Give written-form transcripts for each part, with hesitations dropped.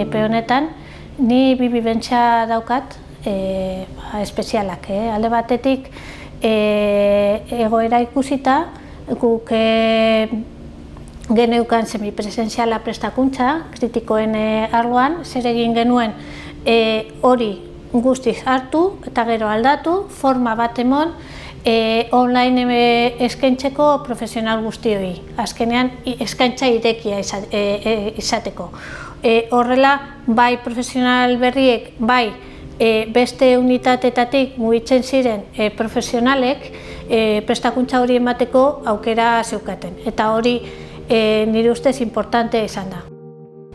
epe honetan, ni bi bibentzia daukat espezialak. Alde batetik, egoera ikusita, guk geneukan semipresentziala prestakuntza, kritikoen arloan, zer egin genuen hori guztiz hartu eta gero aldatu, forma bat emon, online eskaintzeko profesional guztioi. Azkenean, eskaintza irekia izateko. Horrela, bai profesional berriek, bai beste unitateetatik mugitzen ziren profesionalek prestakuntza hori emateko aukera zeukaten. Eta hori nire ustez importante izan da.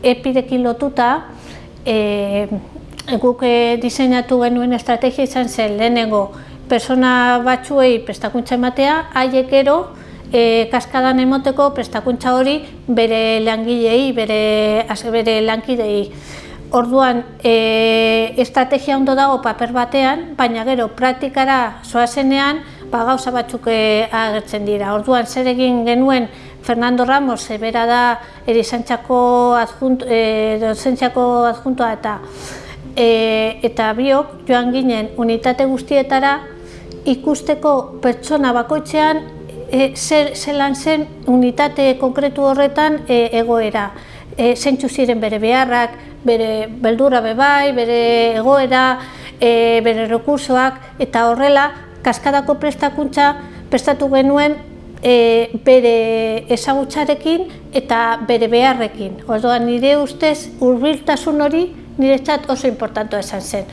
EPIrekin lotuta, guk diseinatu genuen estrategia izan zen lehenengo pertsona batzuei prestakuntza ematea, haiek gero kaskadan emoteko prestakuntza hori bere langilei, bere lankidei. Orduan, estrategia ondo dago paper batean, baina gero praktikara zoazenean gauza batzuk agertzen dira. Orduan, zer egin genuen Fernando Ramos, bera da erizantzako adjuntoa eta biok joan ginen unitate guztietara ikusteko pertsona bakoitzean zelan zen unitate konkretu horretan egoera. Zeintzu ziren bere beharrak, bere beldurra bebai, bere egoera, bere rekursoak, eta horrela kaskadako prestakuntza prestatu genuen bere ezagutzarekin eta bere beharrekin. Orduan, nire ustez hurbiltasun hori niretzat oso importantea izan zen.